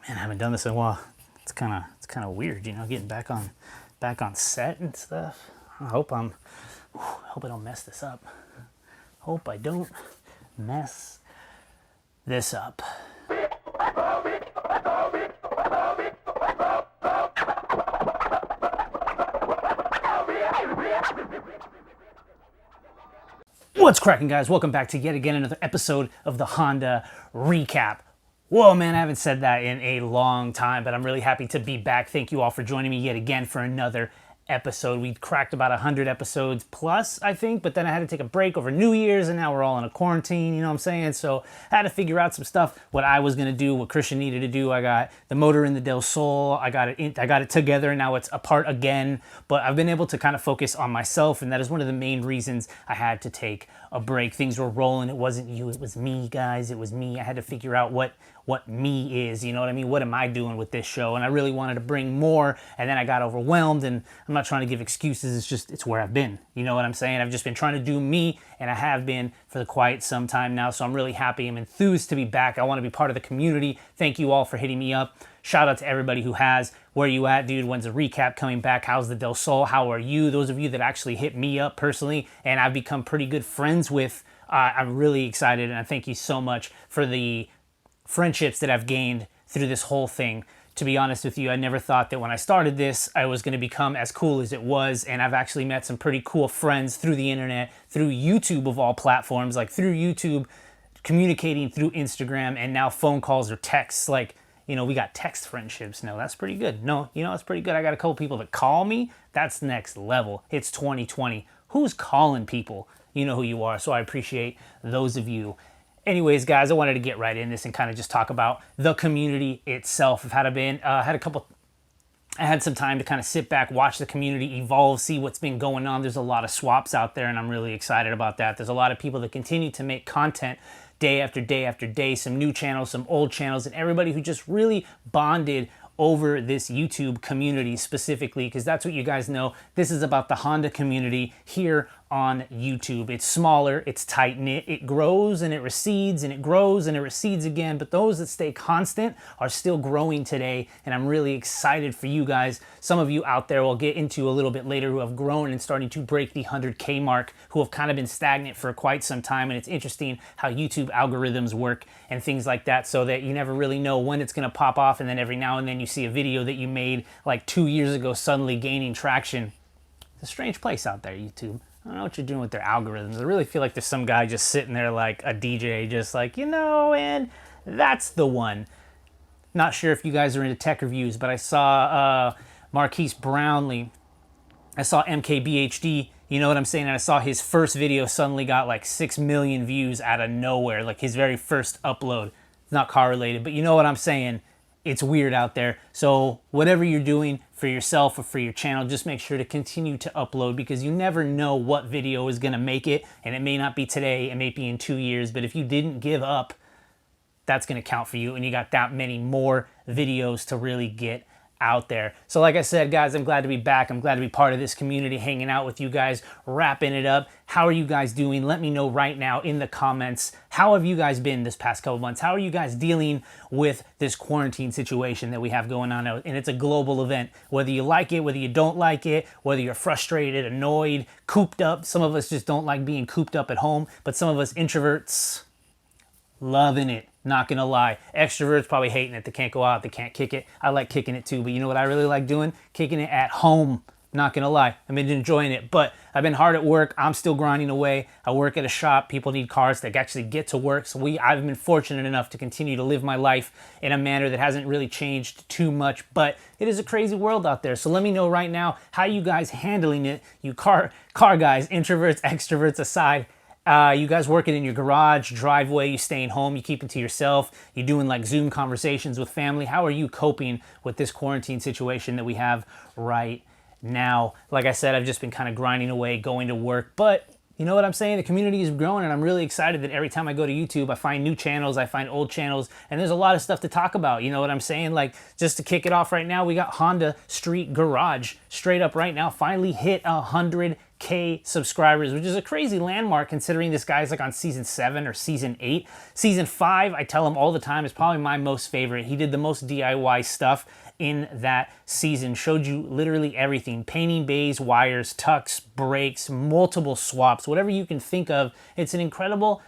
Man, I haven't done this in a while. It's kind of weird, you know, getting back on set and stuff. I hope I don't mess this up. Hope I don't mess this up. What's cracking, guys? Welcome back to yet again another episode of the Honda Recap. Whoa, man, I haven't said that in a long time, but I'm really happy to be back. Thank you all for joining me yet again for another episode. We cracked about 100 episodes plus, I think, but then I had to take a break over New Year's, and now we're all in a quarantine, you know what I'm saying? So I had to figure out some stuff, what I was going to do, what Christian needed to do. I got the motor in the Del Sol. I got it together, and now it's apart again, but I've been able to kind of focus on myself, and that is one of the main reasons I had to take a break. Things were rolling. It wasn't you, it was me, guys. It was me. I had to figure out what me is, you know what I mean? What am I doing with this show? And I really wanted to bring more, and then I got overwhelmed, and I'm not trying to give excuses. It's where I've been. You know what I'm saying? I've just been trying to do me, and I have been for quite some time now, so I'm really happy. I'm enthused to be back. I want to be part of the community. Thank you all for hitting me up. Shout out to everybody who has. Where you at, dude? When's the recap coming back? How's the Del Sol? How are you? Those of you that actually hit me up personally, and I've become pretty good friends with, I'm really excited, and I thank you so much for the friendships that I've gained through this whole thing. To be honest with you, I never thought that when I started this, I was going to become as cool as it was, and I've actually met some pretty cool friends through the internet, through YouTube of all platforms, like through YouTube, communicating through Instagram, and now phone calls or texts. Like, you know, we got text friendships now. That's pretty good. No, you know, that's pretty good. I got a couple people that call me. That's next level. It's 2020. Who's calling people? You know who you are, so I appreciate those of you. Anyways, guys, I wanted to get right in this and kind of just talk about the community itself. I had some time to kind of sit back, watch the community evolve, see what's been going on. There's a lot of swaps out there, and I'm really excited about that. There's a lot of people that continue to make content day after day after day, some new channels, some old channels, and everybody who just really bonded over this YouTube community specifically, because that's what you guys know. This is about the Honda community here on YouTube. It's smaller, it's tight-knit, it grows and it recedes and it grows and it recedes again, but those that stay constant are still growing today, and I'm really excited for you guys. Some of you out there we'll get into a little bit later who have grown and starting to break the 100K mark, who have kind of been stagnant for quite some time, and it's interesting how YouTube algorithms work and things like that, so that you never really know when it's going to pop off, and then every now and then you see a video that you made like 2 years ago suddenly gaining traction. It's a strange place out there, YouTube. I don't know what you're doing with their algorithms. I really feel like there's some guy just sitting there like a DJ, just like, you know, and that's the one. Not sure if you guys are into tech reviews, but I saw Marquise Brownlee. I saw MKBHD, you know what I'm saying? And I saw his first video suddenly got like 6 million views out of nowhere, like his very first upload. It's not car related, but you know what I'm saying? It's weird out there. So whatever you're doing for yourself or for your channel, just make sure to continue to upload, because you never know what video is going to make it, and it may not be today, it may be in 2 years, but if you didn't give up, that's going to count for you, and you got that many more videos to really get out there. So like I said, guys, I'm glad to be back. I'm glad to be part of this community, hanging out with you guys, wrapping it up. How are you guys doing? Let me know right now in the comments. How have you guys been this past couple months? How are you guys dealing with this quarantine situation that we have going on? And it's a global event. Whether you like it, whether you don't like it, whether you're frustrated, annoyed, cooped up. Some of us just don't like being cooped up at home, but some of us introverts, loving it. Not gonna lie. Extroverts probably hating it. They can't go out, they can't kick it. I like kicking it too, but you know what I really like doing? Kicking it at home. Not gonna lie. I've been enjoying it, but I've been hard at work. I'm still grinding away. I work at a shop. People need cars to actually get to work. So I've been fortunate enough to continue to live my life in a manner that hasn't really changed too much, but it is a crazy world out there. So let me know right now how you guys handling it. You car guys, introverts, extroverts aside. You guys working in your garage, driveway, you staying home, you keeping to yourself, you doing like Zoom conversations with family. How are you coping with this quarantine situation that we have right now? Like I said, I've just been kind of grinding away, going to work, but you know what I'm saying? The community is growing, and I'm really excited that every time I go to YouTube, I find new channels, I find old channels, and there's a lot of stuff to talk about. You know what I'm saying? Like, just to kick it off right now, we got Honda Street Garage straight up right now, finally hit 100K 100K subscribers, which is a crazy landmark considering this guy's like on season 7 or season 8. Season 5, I tell him all the time, is probably my most favorite. He did the most DIY stuff in that season. Showed you literally everything. Painting bays, wires, tucks, brakes, multiple swaps, whatever you can think of. It's an incredible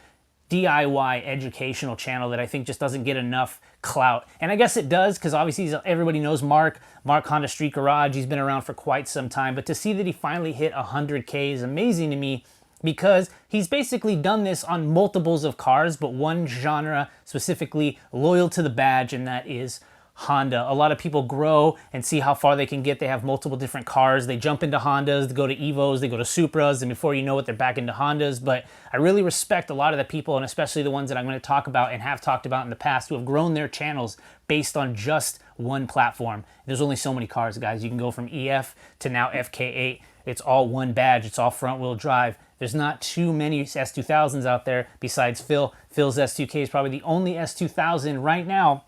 DIY educational channel that I think just doesn't get enough clout. And I guess it does, because obviously everybody knows Mark Honda Street Garage. He's been around for quite some time, but to see that he finally hit 100K is amazing to me, because he's basically done this on multiples of cars, but one genre specifically loyal to the badge, and that is Honda. A lot of people grow and see how far they can get. They have multiple different cars. They jump into Hondas, they go to Evos, they go to Supras, and before you know it, they're back into Hondas. But I really respect a lot of the people, and especially the ones that I'm going to talk about and have talked about in the past, who have grown their channels based on just one platform. There's only so many cars, guys. You can go from EF to now FK8. It's all one badge. It's all front wheel drive. There's not too many S2000s out there besides Phil. Phil's S2K is probably the only S2000 right now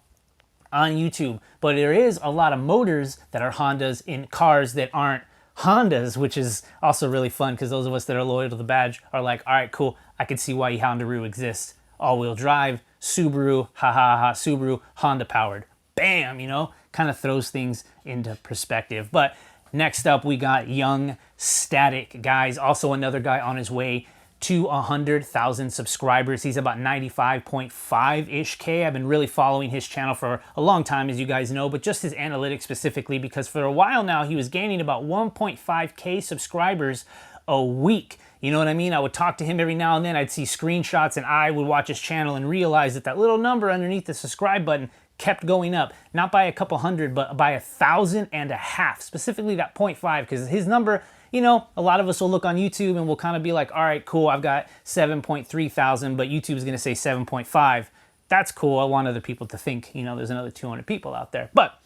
on YouTube, but there is a lot of motors that are Hondas in cars that aren't Hondas, which is also really fun, because those of us that are loyal to the badge are like, all right, cool, I can see why Hondaroo exists. All-wheel drive, Subaru, Subaru, Honda powered. Bam, you know, kind of throws things into perspective. But next up, we got Young Static, guys. Also another guy on his way to 100,000 subscribers. He's about 95.5-ish K. I've been really following his channel for a long time, as you guys know, but just his analytics specifically, because for a while now, he was gaining about 1.5K subscribers a week. You know what I mean? I would talk to him every now and then. I'd see screenshots, and I would watch his channel and realize that that little number underneath the subscribe button kept going up, not by a couple hundred, but by 1,500, specifically that 0.5, because his number, you know, a lot of us will look on YouTube and we'll kind of be like, all right, cool, I've got 7.3 thousand, but YouTube's going to say 7.5. That's cool. I want other people to think, you know, there's another 200 people out there. But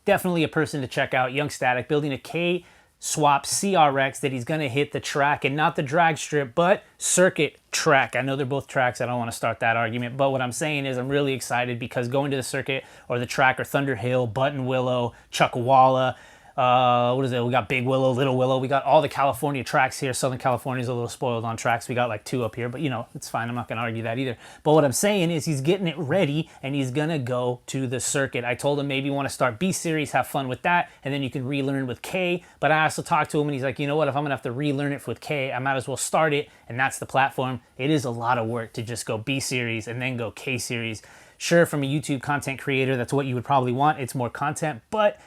definitely a person to check out. Young Static, building a K-swap CRX that he's going to hit the track, and not the drag strip, but circuit track. I know they're both tracks. I don't want to start that argument, but what I'm saying is I'm really excited, because going to the circuit or the track or Thunder Hill, Button Willow, Chuckawalla, what is it? We got Big Willow, Little Willow. We got all the California tracks here. Southern California's a little spoiled on tracks. We got like 2 up here, but you know, it's fine. I'm not going to argue that either. But what I'm saying is he's getting it ready, and he's going to go to the circuit. I told him maybe you want to start B series, have fun with that, and then you can relearn with K. But I also talked to him, and he's like, you know what? If I'm going to have to relearn it with K, I might as well start it, and that's the platform. It is a lot of work to just go B series and then go K series. Sure, from a YouTube content creator, that's what you would probably want. It's more content, but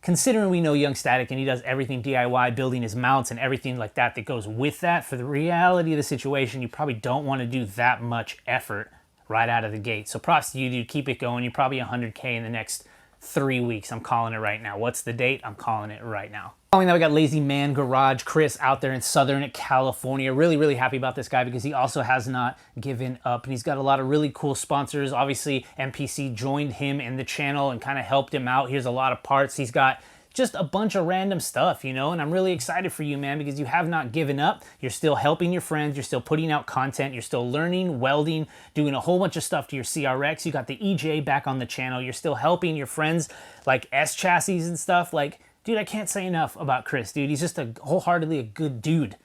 considering we know Young Static and he does everything DIY, building his mounts and everything like that that goes with that, for the reality of the situation, you probably don't want to do that much effort right out of the gate. So props to you, dude. Keep it going. You're probably 100K in the next 3 weeks. I'm calling it right now. What's the date? I'm calling it right now. Following that, we got Lazy Man Garage, Chris out there in Southern California. Really happy about this guy, because he also has not given up, and he's got a lot of really cool sponsors. Obviously, MPC joined him in the channel and kind of helped him out. Here's a lot of parts. He's got just a bunch of random stuff, you know, and I'm really excited for you, man, because you have not given up. You're still helping your friends. You're still putting out content. You're still learning, welding, doing a whole bunch of stuff to your CRX. You got the EJ back on the channel. You're still helping your friends like S chassis and stuff. Like, dude, I can't say enough about Chris, dude. He's just wholeheartedly a good dude.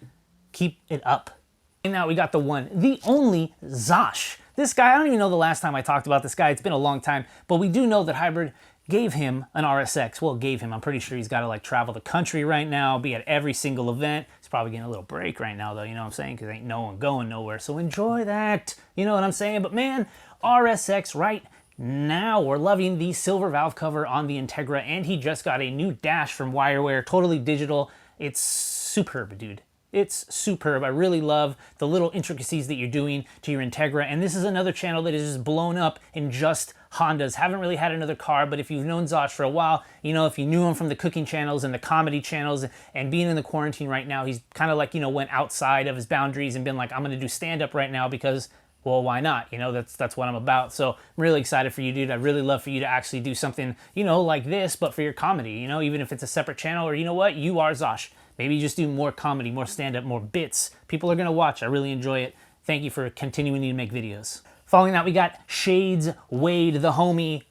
Keep it up. And now we got the one, the only Zosh. This guy, I don't even know the last time I talked about this guy. It's been a long time, but we do know that Hybrid gave him an RSX. Well, gave him. I'm pretty sure he's got to like travel the country right now, be at every single event. He's probably getting a little break right now, though, you know what I'm saying? Because ain't no one going nowhere. So enjoy that. You know what I'm saying? But man, RSX right now, we're loving the silver valve cover on the Integra, and he just got a new dash from Wireware, totally digital. It's superb, dude. It's superb. I really love the little intricacies that you're doing to your Integra, and this is another channel that is just blown up in just Hondas. Haven't really had another car, but if you've known Zosh for a while, you know, if you knew him from the cooking channels and the comedy channels and being in the quarantine right now, he's kind of like, you know, went outside of his boundaries and been like, I'm going to do stand-up right now because, well, why not? You know, that's what I'm about. So I'm really excited for you, dude. I'd really love for you to actually do something, you know, like this, but for your comedy, you know, even if it's a separate channel, or you know what, you are Zosh. Maybe you just do more comedy, more stand-up, more bits. People are going to watch. I really enjoy it. Thank you for continuing to make videos. Following that, we got Shades Wade, the homie.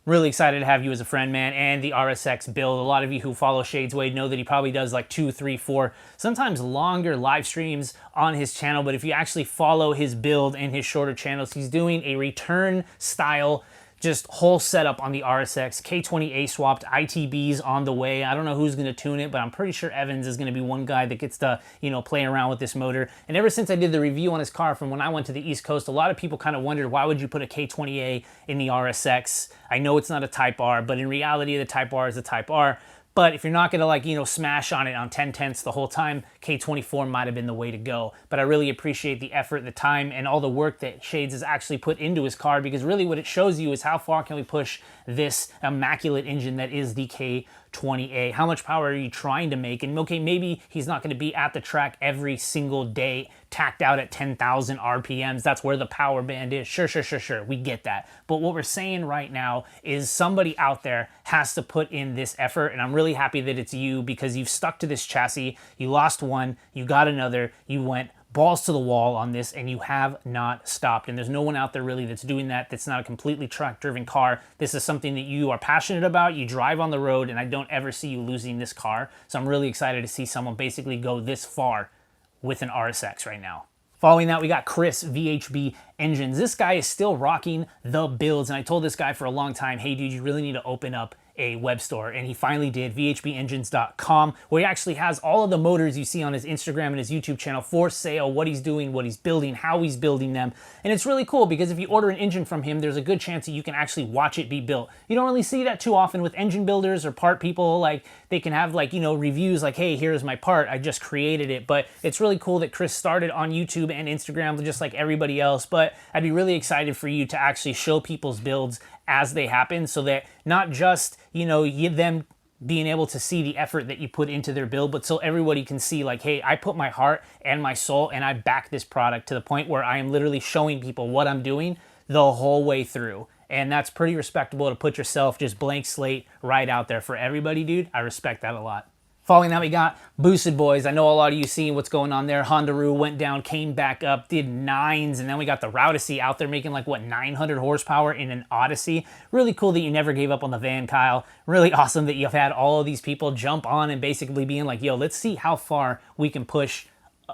Really excited to have you as a friend, man, and the RSX build. A lot of you who follow Shades Wade know that he probably does like 2, 3, 4, sometimes longer live streams on his channel, but if you actually follow his build and his shorter channels, he's doing a return style just whole setup on the RSX, K20A swapped, ITBs on the way. I don't know who's gonna tune it, but I'm pretty sure Evans is gonna be one guy that gets to, you know, play around with this motor. And ever since I did the review on his car from when I went to the East Coast, a lot of people kind of wondered, why would you put a K20A in the RSX? I know it's not a Type R, but in reality, the Type R is the Type R. But if you're not gonna, like, you know, smash on it on 10/10ths the whole time, K24 might have been the way to go. But I really appreciate the effort, the time, and all the work that Shades has actually put into his car, because really what it shows you is how far can we push this immaculate engine that is the K20A. How much power are you trying to make? And okay, maybe he's not gonna be at the track every single day, tacked out at 10,000 RPMs. That's where the power band is. Sure. We get that. But what we're saying right now is somebody out there has to put in this effort, and I'm really happy that it's you, because you've stuck to this chassis. You lost one, you got another, you went balls to the wall on this, and you have not stopped. And there's no one out there really that's doing that, that's not a completely track-driven car. This is something that you are passionate about, you drive on the road, and I don't ever see you losing this car. So I'm really excited to see someone basically go this far with an RSX right now. Following that, we got Chris, VHB Engines. This guy is still rocking the builds, and I told this guy for a long time, hey dude, you really need to open up a web store, and he finally did, vhbengines.com, where he actually has all of the motors you see on his Instagram and his YouTube channel for sale, what he's doing, what he's building, how he's building them. And it's really cool because if you order an engine from him, there's a good chance that you can actually watch it be built. You don't really see that too often with engine builders or part people. Like, they can have, like, you know, reviews like, hey, here's my part, I just created it. But it's really cool that Chris started on YouTube and Instagram just like everybody else. But I'd be really excited for you to actually show people's builds as they happen, so that not just, you know, them being able to see the effort that you put into their build, but so everybody can see, like, hey, I put my heart and my soul and I back this product to the point where I am literally showing people what I'm doing the whole way through. And that's pretty respectable to put yourself just blank slate right out there for everybody, dude. I respect that a lot. Following that, we got Boosted Boys. I know a lot of you seen what's going on there. Hondaroo went down, came back up, did 9s, and then we got the Routacy out there making like, what, 900 horsepower in an Odyssey. Really cool that you never gave up on the van, Kyle. Really awesome that you've had all of these people jump on and basically being like, yo, let's see how far we can push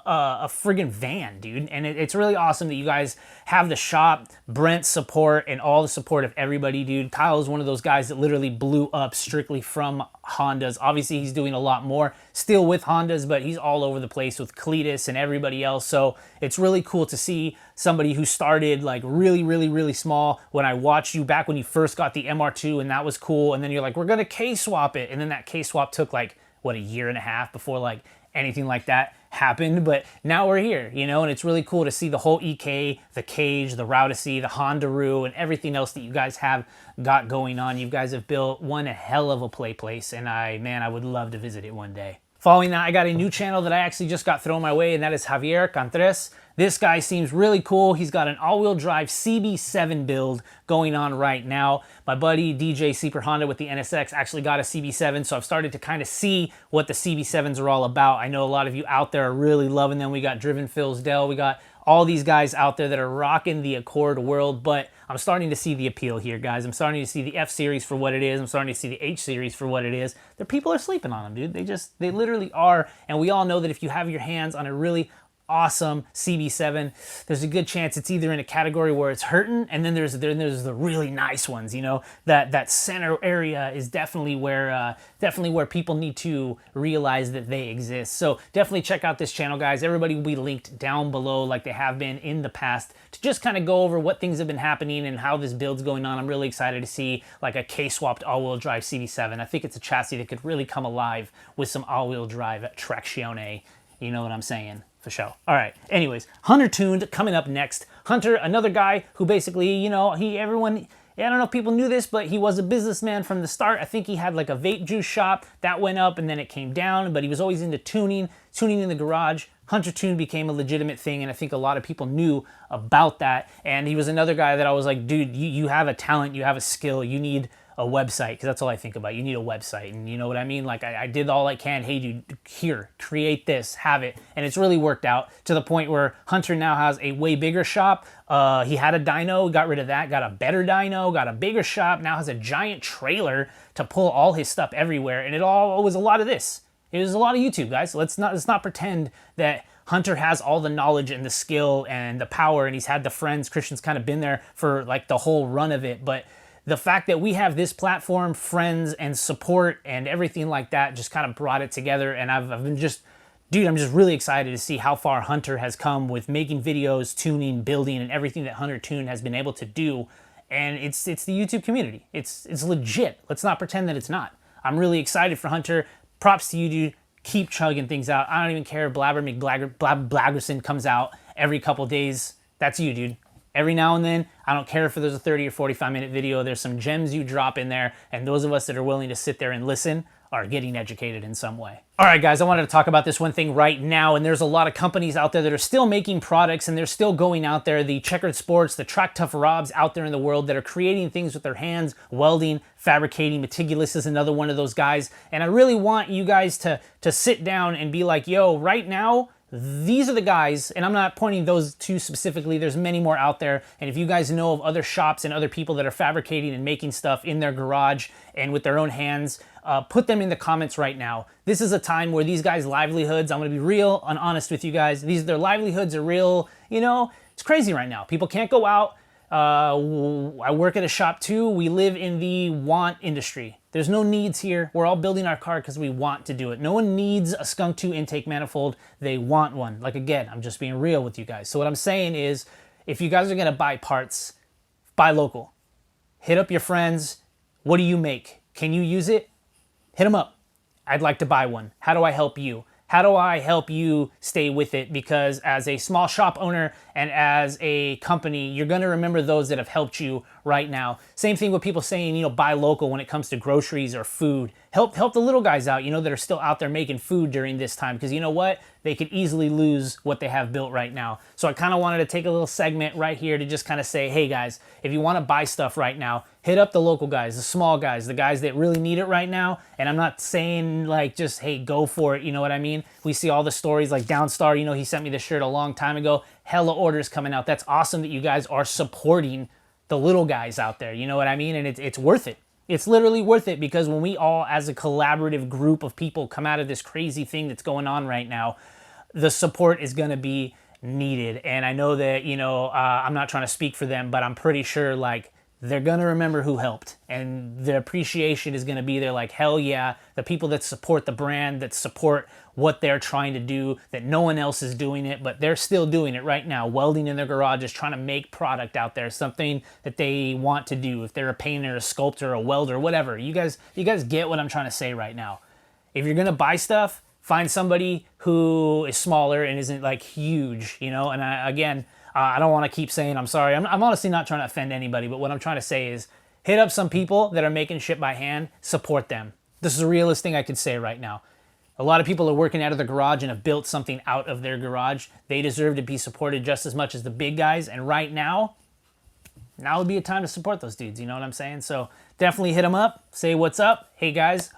a friggin' van, dude. And it's really awesome that you guys have the shop, Brent's support, and all the support of everybody, dude. Kyle is one of those guys that literally blew up strictly from Hondas. Obviously, he's doing a lot more still with Hondas, but he's all over the place with Cletus and everybody else. So it's really cool to see somebody who started like really small. When I watched you back when you first got the MR2, and that was cool, and then you're like, we're gonna K-swap it, and then that K-swap took like, what, a year and a half before like anything like that happened. But now we're here, you know, and it's really cool to see the whole EK, the Cage, the Routacy, the Hondaroo, and everything else that you guys have got going on. You guys have built one hell of a place, and I would love to visit it one day. Following that, I got a new channel that I actually just got thrown my way, and that is Javier Cantres. This guy seems really cool. He's got an all-wheel drive CB7 build going on right now. My buddy DJ Super Honda with the NSX actually got a CB7, so I've started to kind of see what the CB7s are all about. I know a lot of you out there are really loving them. We got Driven Phil's Dell. We got all these guys out there that are rocking the Accord world, but I'm starting to see the appeal here, guys. I'm starting to see the F-Series for what it is. I'm starting to see the H-Series for what it is. The people are sleeping on them, dude. They literally are, and we all know that if you have your hands on a really awesome CB7, there's a good chance it's either in a category where it's hurting, and then there's the really nice ones, you know. That center area is definitely where people need to realize that they exist. So definitely check out this channel, guys. Everybody will be linked down below like they have been in the past to just kind of go over what things have been happening and how this build's going on. I'm really excited to see like a K-swapped all-wheel drive CB7. I think it's a chassis that could really come alive with some all-wheel drive traction. You know what I'm saying? For sure. All right. Anyways, Hunter Tuned coming up next. Hunter, another guy who basically, you know, I don't know if people knew this, but he was a businessman from the start. I think he had like a vape juice shop that went up and then it came down, but he was always into tuning in the garage, Hunter Toon became a legitimate thing, and I think a lot of people knew about that. And he was another guy that I was like, dude, you have a talent, you have a skill, you need a website, because that's all I think about. You need a website, and you know what I mean? Like, I did all I can. Hey, dude, here, create this, have it. And it's really worked out to the point where Hunter now has a way bigger shop. He had a dyno, got rid of that, got a better dyno, got a bigger shop, now has a giant trailer to pull all his stuff everywhere. And it all was a lot of this. It was a lot of YouTube, guys. Let's not pretend that Hunter has all the knowledge and the skill and the power, and he's had the friends. Christian's kind of been there for like the whole run of it, but the fact that we have this platform, friends, and support and everything like that just kind of brought it together. And I've been just, dude, I'm just really excited to see how far Hunter has come with making videos, tuning, building, and everything that Hunter Toon has been able to do. And it's the YouTube community. It's legit. Let's not pretend that it's not. I'm really excited for Hunter. Props to you, dude. Keep chugging things out. I don't even care if Blabberson comes out every couple days. That's you, dude. Every now and then, I don't care if there's a 30 or 45-minute video, there's some gems you drop in there, and those of us that are willing to sit there and listen are getting educated in some way. All right, guys, I wanted to talk about this one thing right now, and there's a lot of companies out there that are still making products, and they're still going out there, the Checkered Sports, the Track Tough Robs out there in the world that are creating things with their hands, welding, fabricating. Meticulous is another one of those guys, and I really want you guys to sit down and be like, yo, right now, these are the guys, and I'm not pointing those two specifically, there's many more out there, and if you guys know of other shops and other people that are fabricating and making stuff in their garage and with their own hands, put them in the comments right now. This is a time where these guys' livelihoods, I'm going to be real and honest with you guys, their livelihoods are real, you know, it's crazy right now. People can't go out. I work at a shop too. We live in the want industry. There's no needs here. We're all building our car because we want to do it. No one needs a Skunk 2 intake manifold. They want one. Like, again, I'm just being real with you guys. So what I'm saying is, if you guys are going to buy parts, buy local. Hit up your friends. What do you make? Can you use it? Hit them up. I'd like to buy one. How do I help you? How do I help you stay with it? Because as a small shop owner and as a company, you're going to remember those that have helped you right now. Same thing with people saying, you know, buy local when it comes to groceries or food. Help the little guys out, you know, that are still out there making food during this time. Because you know what? They could easily lose what they have built right now. So I kind of wanted to take a little segment right here to just kind of say, hey guys, if you want to buy stuff right now, hit up the local guys, the small guys, the guys that really need it right now. And I'm not saying like just, hey, go for it. You know what I mean? We see all the stories like Downstar, you know, he sent me this shirt a long time ago. Hella orders coming out. That's awesome that you guys are supporting the little guys out there. You know what I mean? And it's worth it. It's literally worth it, because when we all as a collaborative group of people come out of this crazy thing that's going on right now, the support is going to be needed. And I know that, you know, I'm not trying to speak for them, but I'm pretty sure like they're going to remember who helped, and the appreciation is going to be there. Like, hell yeah, the people that support the brand, that support what they're trying to do, that no one else is doing it, but they're still doing it right now, welding in their garages, trying to make product out there, something that they want to do. If they're a painter, a sculptor, a welder, whatever, you guys get what I'm trying to say right now. If you're going to buy stuff, find somebody who is smaller and isn't like huge, you know. And I don't want to keep saying, I'm sorry. I'm honestly not trying to offend anybody, but what I'm trying to say is hit up some people that are making shit by hand, support them. This is the realest thing I could say right now. A lot of people are working out of their garage and have built something out of their garage. They deserve to be supported just as much as the big guys. And right now would be a time to support those dudes. You know what I'm saying? So definitely hit them up. Say what's up. Hey guys,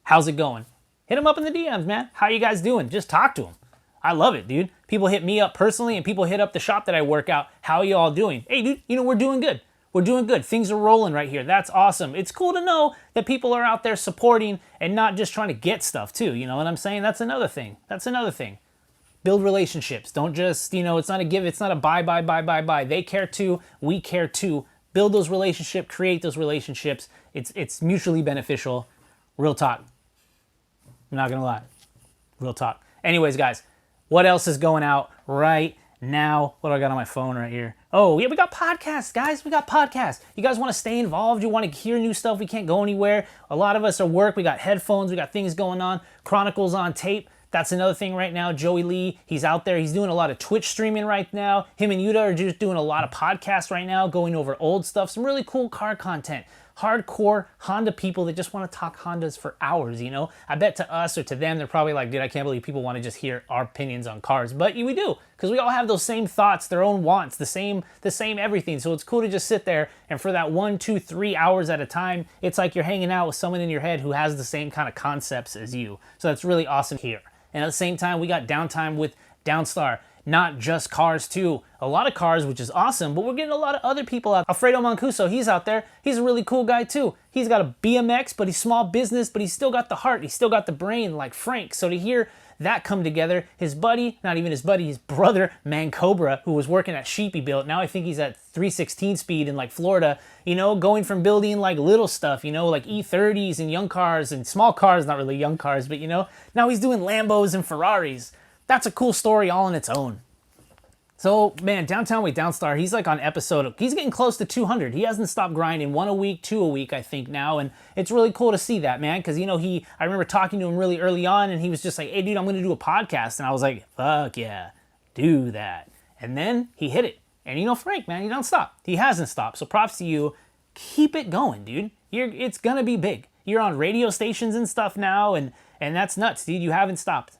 how's it going? Hit them up in the DMs, man. How you guys doing? Just talk to them. I love it, dude. People hit me up personally, and people hit up the shop that I work out. How you all doing? Hey, dude, you know, we're doing good. We're doing good. Things are rolling right here. That's awesome. It's cool to know that people are out there supporting and not just trying to get stuff too. You know what I'm saying? That's another thing. Build relationships. Don't just, you know, it's not a give. It's not a buy. They care too. We care too. Build those relationships. Create those relationships. It's mutually beneficial. Real talk. I'm not going to lie. Real talk. Anyways, guys, what else is going out right now? What do I got on my phone right here? Oh, yeah, we got podcasts, guys. We got podcasts. You guys want to stay involved? You want to hear new stuff? We can't go anywhere. A lot of us are work. We got headphones. We got things going on. Chronicles on tape. That's another thing right now. Joey Lee, he's out there. He's doing a lot of Twitch streaming right now. Him and Yuta are just doing a lot of podcasts right now, going over old stuff. Some really cool car content. hardcore Honda people that just want to talk Hondas for hours, you know? I bet to us or to them, they're probably like, dude, I can't believe people want to just hear our opinions on cars. But we do, because we all have those same thoughts, their own wants, the same everything. So it's cool to just sit there, and for that 1, 2, 3 hours at a time, it's like you're hanging out with someone in your head who has the same kind of concepts as you. So that's really awesome here. And at the same time, we got downtime with Downstar. Not just cars too. A lot of cars, which is awesome, but we're getting a lot of other people out. Alfredo Mancuso, he's out there. He's a really cool guy too. He's got a BMX, but he's small business, but he's still got the heart. He's still got the brain like Frank. So to hear that come together, his buddy, not even his buddy, his brother, Man Cobra, who was working at Sheepy Built. Now I think he's at 316 speed in like Florida, you know, going from building like little stuff, you know, like E30s and young cars and small cars, not really young cars, but you know, now he's doing Lambos and Ferraris. That's a cool story all on its own. So, man, Downtown with Downstar, he's like on he's getting close to 200. He hasn't stopped grinding, 1 a week, 2 a week, I think now. And it's really cool to see that, man. Because, you know, I remember talking to him really early on, and he was just like, hey, dude, I'm going to do a podcast. And I was like, fuck yeah, do that. And then he hit it. And, you know, Frank, man, he don't stop. He hasn't stopped. So props to you. Keep it going, dude. It's going to be big. You're on radio stations and stuff now, and that's nuts, dude. You haven't stopped.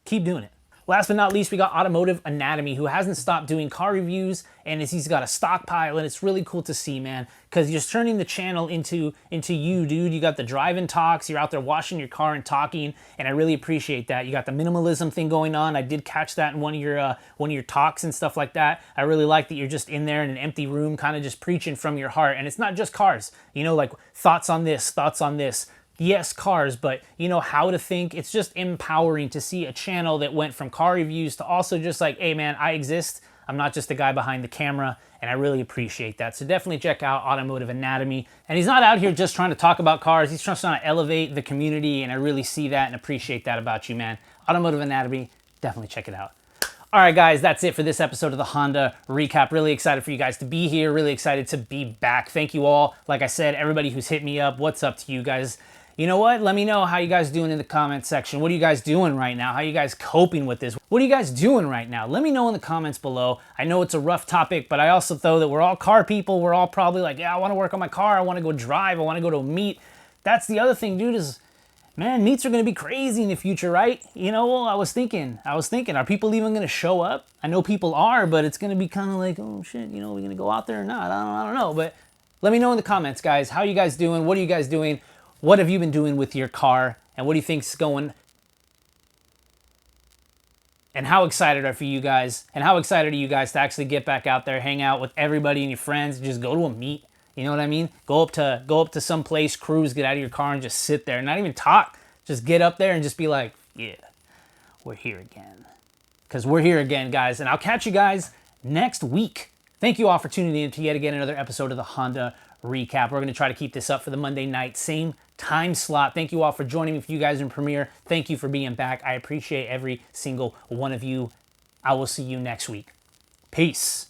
Keep doing it. Last but not least, we got Automotive Anatomy, who hasn't stopped doing car reviews, and he's got a stockpile, and it's really cool to see, man, because you're turning the channel into you, dude. You got the drive-in talks, you're out there washing your car and talking, and I really appreciate that. You got the minimalism thing going on. I did catch that in one of your talks and stuff like that. I really like that you're just in there in an empty room, kind of just preaching from your heart, and it's not just cars, you know, like thoughts on this, thoughts on this. Yes, cars, but you know how to think. It's just empowering to see a channel that went from car reviews to also just like, hey man, I exist. I'm not just the guy behind the camera, and I really appreciate that. So definitely check out Automotive Anatomy. And he's not out here just trying to talk about cars. He's trying to elevate the community, and I really see that and appreciate that about you, man. Automotive Anatomy, definitely check it out. All right, guys, that's it for this episode of the Honda Recap. Really excited for you guys to be here. Really excited to be back. Thank you all. Like I said, everybody who's hit me up, what's up to you guys? You know what? Let me know how you guys doing in the comments section. What are you guys doing right now? How are you guys coping with this? What are you guys doing right now? Let me know in the comments below. I know it's a rough topic, but I also thought that we're all car people. We're all probably like, yeah, I want to work on my car. I want to go drive. I want to go to a meet. That's the other thing, dude, is, man, meets are going to be crazy in the future, right? You know, I was thinking, are people even going to show up? I know people are, but it's going to be kind of like, oh shit, you know, are we going to go out there or not? I don't know, but let me know in the comments, guys. How are you guys doing? What are you guys doing? What have you been doing with your car? And what do you think's going? And how excited are you guys? And how excited are you guys to actually get back out there, hang out with everybody and your friends, just go to a meet? You know what I mean? Go up to some place, cruise, get out of your car and just sit there, not even talk. Just get up there and just be like, yeah, we're here again. Because we're here again, guys. And I'll catch you guys next week. Thank you all for tuning in to yet again another episode of the Honda Recap. We're going to try to keep this up for the Monday night, same time slot. Thank you all for joining me for you guys in premiere. Thank you for being back. I appreciate every single one of you. I will see you next week. Peace.